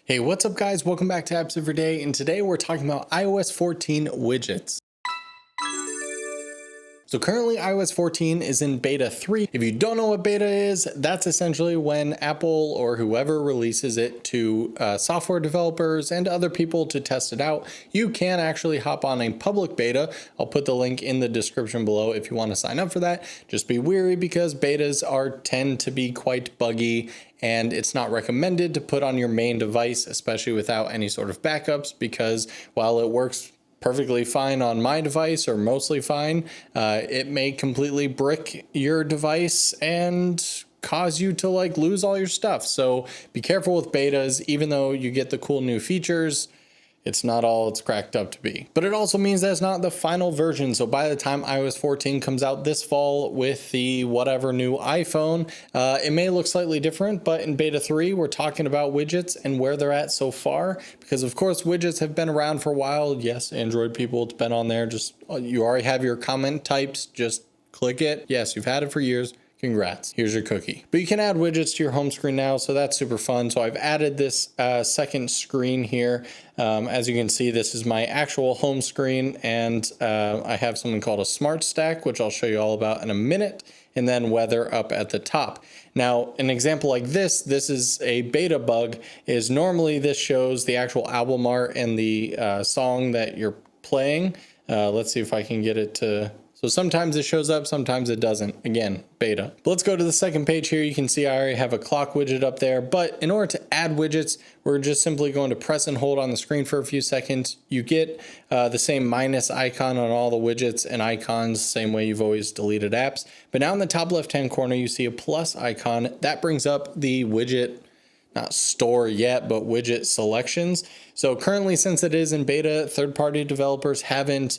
Hey, what's up guys? Welcome back to Apps Every Day, and today we're talking about iOS 14 widgets. So currently iOS 14 is in beta 3. If you don't know what beta is, that's essentially when Apple or whoever releases it to software developers and other people to test it out. You can actually hop on a public beta. I'll put the link in the description below if you want to sign up for that. Just be wary because betas tend to be quite buggy, and it's not recommended to put on your main device, especially without any sort of backups, because while it works perfectly fine on my device, or mostly fine, it may completely brick your device and cause you to lose all your stuff. So be careful with betas. Even though you get the cool new features, it's not all it's cracked up to be. But it also means that it's not the final version. So by the time iOS 14 comes out this fall with the whatever new iPhone, it may look slightly different, but in beta 3, we're talking about widgets and where they're at so far. Because of course, widgets have been around for a while. Yes, Android people, it's been on there. Just, you already have your comment types, just click it. Yes, you've had it for years. Congrats, here's your cookie. But you can add widgets to your home screen now, so that's super fun. So I've added this second screen here. As you can see, this is my actual home screen, and I have something called a smart stack, which I'll show you all about in a minute, and then weather up at the top. Now, an example like this is a beta bug, is normally this shows the actual album art and the song that you're playing. Let's see if I can get it to... So sometimes it shows up, sometimes it doesn't. Again, beta. But let's go to the second page here. You can see I already have a clock widget up there, but in order to add widgets, we're just simply going to press and hold on the screen for a few seconds. You get the same minus icon on all the widgets and icons, same way you've always deleted apps. But now in the top left-hand corner, you see a plus icon. That brings up the widget, not store yet, but widget selections. So currently, since it is in beta, third-party developers haven't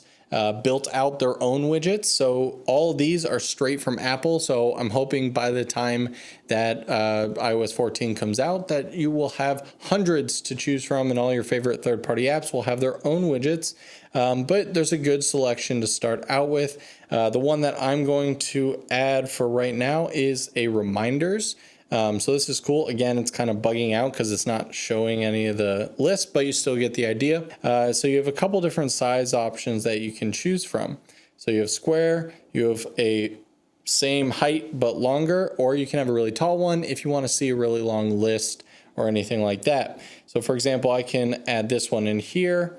built out their own widgets. So all of these are straight from Apple. So I'm hoping by the time that iOS 14 comes out, that you will have hundreds to choose from, and all your favorite third-party apps will have their own widgets. But there's a good selection to start out with. The one that I'm going to add for right now is a reminders. So this is cool. Again, it's kind of bugging out because it's not showing any of the lists, but you still get the idea. So you have a couple different size options that you can choose from. So you have square, you have a same height but longer, or you can have a really tall one if you want to see a really long list or anything like that. So for example, I can add this one in here,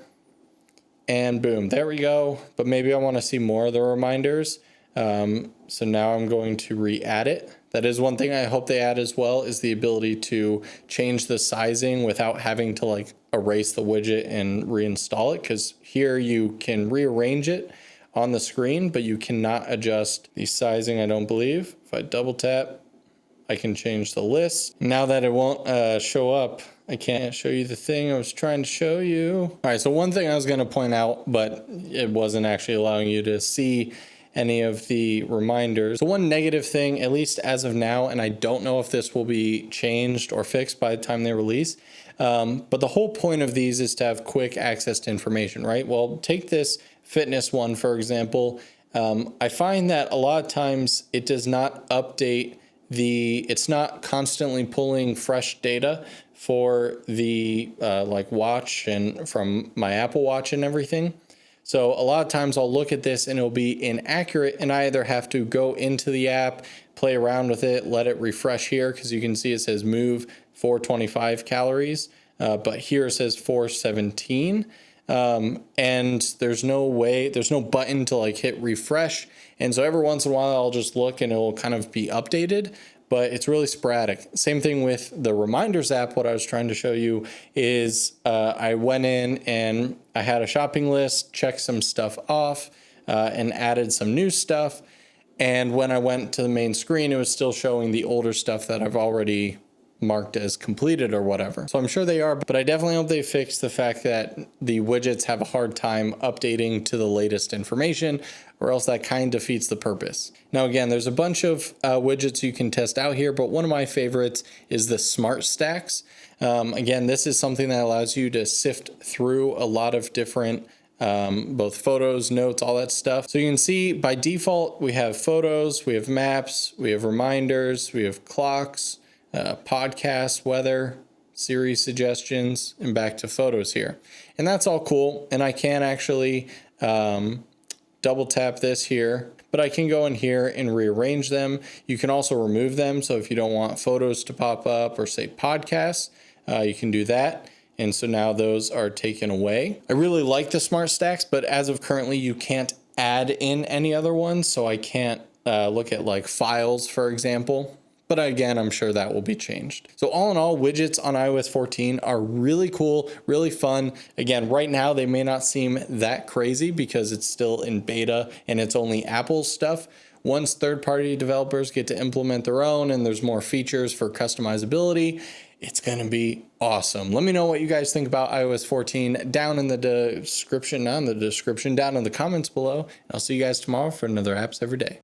and boom, there we go. But maybe I want to see more of the reminders. So now I'm going to re-add it. That is one thing I hope they add as well, is the ability to change the sizing without having to erase the widget and reinstall it. Because here you can rearrange it on the screen, but you cannot adjust the sizing, I don't believe. If I double tap, I can change the list. Now that it won't show up, I can't show you the thing I was trying to show you. All right, so one thing I was going to point out, but it wasn't actually allowing you to see any of the reminders. So one negative thing, at least as of now, and I don't know if this will be changed or fixed by the time they release, but the whole point of these is to have quick access to information, right? Well, take this fitness one, for example. I find that a lot of times it does not update it's not constantly pulling fresh data for the watch and from my Apple Watch and everything. So a lot of times I'll look at this and it'll be inaccurate, and I either have to go into the app, play around with it, let it refresh here, because you can see it says move 425 calories, but here it says 417. And there's no button to hit refresh. And so every once in a while I'll just look and it'll kind of be updated, but it's really sporadic. Same thing with the reminders app. What I was trying to show you is I went in and I had a shopping list, checked some stuff off, and added some new stuff. And when I went to the main screen, it was still showing the older stuff that I've already marked as completed or whatever. So I'm sure they are, but I definitely hope they fix the fact that the widgets have a hard time updating to the latest information, or else that kind of defeats the purpose. Now again, there's a bunch of widgets you can test out here, but one of my favorites is the smart stacks. Again, this is something that allows you to sift through a lot of different both photos, notes, all that stuff. So you can see by default, we have photos, we have maps, we have reminders, we have clocks, podcasts, weather, Siri suggestions, and back to photos here. And that's all cool. And I can actually double tap this here, but I can go in here and rearrange them. You can also remove them. So if you don't want photos to pop up or say podcasts, you can do that. And so now those are taken away. I really like the smart stacks, but as of currently, you can't add in any other ones. So I can't look at like files, for example. But again, I'm sure that will be changed. So all in all, widgets on iOS 14 are really cool, really fun. Again, right now they may not seem that crazy because it's still in beta and it's only Apple's stuff. Once third-party developers get to implement their own and there's more features for customizability, it's going to be awesome. Let me know what you guys think about iOS 14 down in the description, not in the description, down in the comments below. I'll see you guys tomorrow for another Apps Every Day.